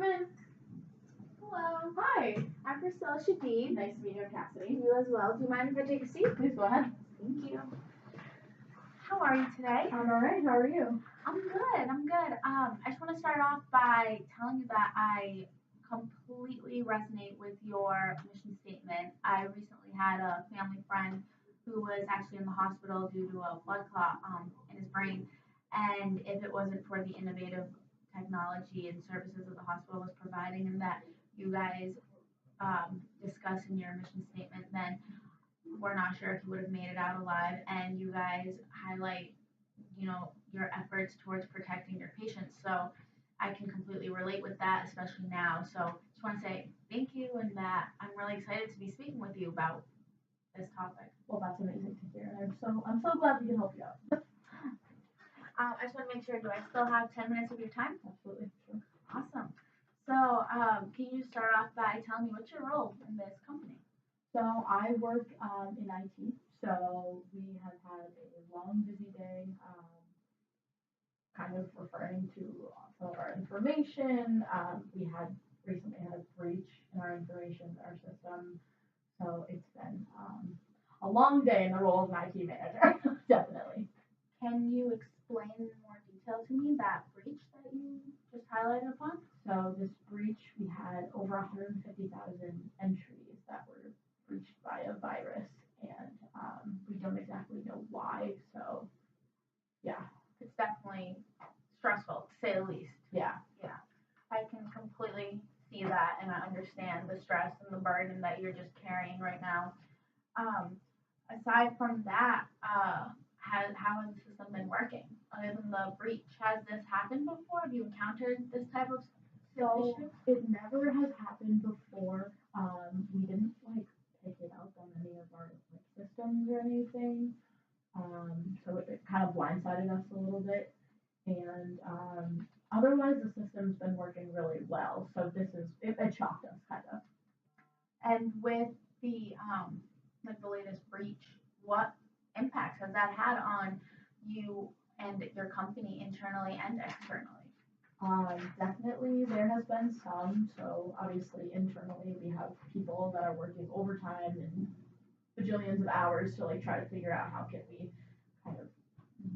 come in. Hello, Hi. I'm Prescilla Shadid. Nice to meet you, Cassidy. You as well. Do you mind if I take a seat? Please go ahead. Thank you. How are you today? I'm all right. How are you? I'm good. I just want to start off by telling you that I completely resonate with your mission statement. I recently had a family friend who was actually in the hospital due to a blood clot in his brain. And if it wasn't for the innovative technology and services that the hospital was providing and that you guys discuss in your mission statement, then we're not sure if you would have made it out alive. And you guys highlight, your efforts towards protecting your patients. So I can completely relate with that, especially now. So just want to say thank you and that I'm really excited to be speaking with you about this topic. Well, that's amazing to hear. I'm so glad we can help you out. I just want to make sure, do I still have 10 minutes of your time? Absolutely. Sure. Awesome. So, can you start off by telling me what's your role in this company? So I work in IT. So we have had a long, busy day, kind of referring to some of our information. We had recently had a breach in our information, our system. So it's been a long day in the role of an IT manager, definitely. Can you explain in more detail to me that breach that you just highlighted upon? So this breach, we had over 150,000 entries that were breached by a virus, and we don't exactly know why. So yeah, It's definitely stressful, to say the least. yeah, Yeah, I can completely see that, and I understand the stress and the burden that you're just carrying right now. Um, Aside from that, how has the system been working? Other than the breach, has this happened before? Have you encountered this type of so issue? it never has happened before. We didn't like pick it up on any of our like systems or anything. So it kind of blindsided us a little bit. And otherwise, the system's been working really well. So it shocked us kind of. And with the like the latest breach, what impacts has that had on you and your company internally and externally? Definitely, there has been some. So obviously, internally, we have people that are working overtime and bajillions of hours to like try to figure out how can we kind of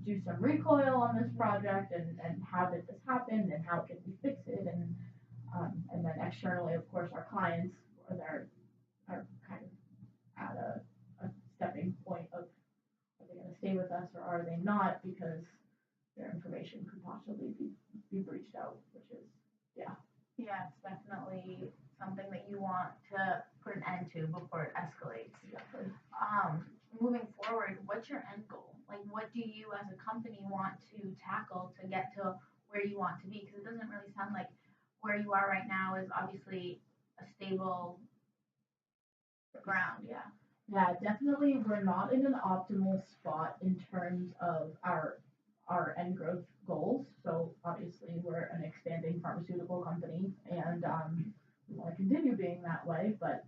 do some recoil on this project and how did this happen and how can we fix it and then externally, of course, our clients are kind of at a stepping point of are they going to stay with us or are they not because their information could possibly be breached out, which is yeah. Yeah, it's definitely something that you want to put an end to before it escalates. Exactly. Moving forward, what's your end goal? Like, what do you as a company want to tackle to get to where you want to be? Because it doesn't really sound like where you are right now is obviously a stable ground. Yeah. Yeah, definitely we're not in an optimal spot in terms of our end growth goals. So obviously we're an expanding pharmaceutical company and we want to continue being that way, but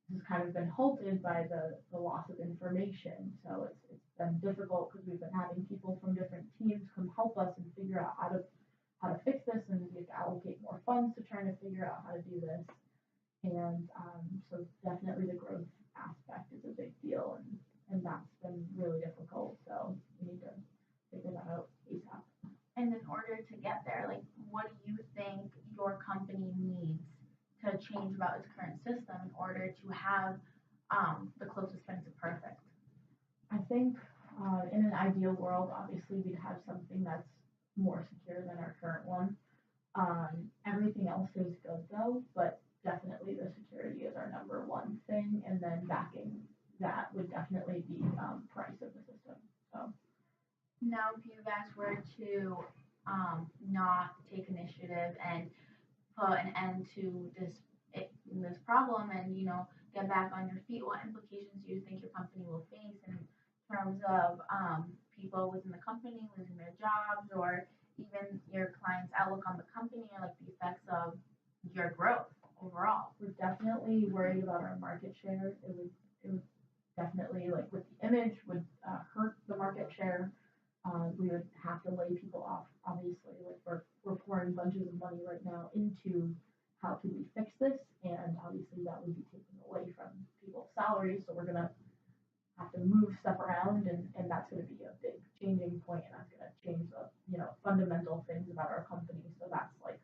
this has kind of been halted by the loss of information. So it's been difficult because we've been having people from different teams come help us and figure out how to fix this and we have to allocate more funds to trying to figure out how to do this. And so definitely the growth aspect is a big deal and that's been really difficult. So we need to figure that out ASAP. And in order to get there, like, what do you think your company needs to change about its current system in order to have the closest thing to perfect? I think in an ideal world, obviously we'd have something that's more secure than our current one. Everything else is good though, but definitely the security is our number one thing, and then backing that would definitely be price of the system. So Now, if you guys were to not take initiative and put an end to this problem and get back on your feet, what implications do you think your company will face in terms of people within the company losing their jobs or even your clients' outlook on the company or like the effects of your growth overall? we're definitely worried about our market share. It would definitely like with the image would hurt the market share. We would have to lay people off. Obviously, like we're pouring bunches of money right now into how can we fix this? And obviously that would be taken away from people's salaries, so we're gonna have to move stuff around, and that's gonna be a big changing point, and that's gonna change the, fundamental things about our company, so that's like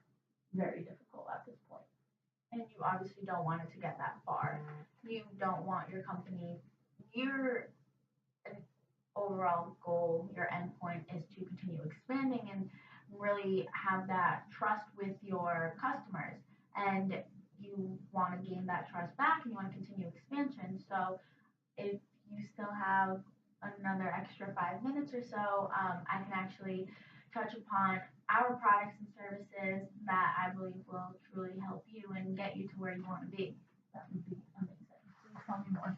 very difficult at this point. And you obviously don't want it to get that far. You don't want your company, your overall goal, your endpoint is to continue expanding and really have that trust with your customers. And you want to gain that trust back and you want to continue expansion. So if you still have another extra 5 minutes or so, I can actually touch upon our products and services that I believe will truly help you and get you to where you want to be. That would be amazing. Please tell me more.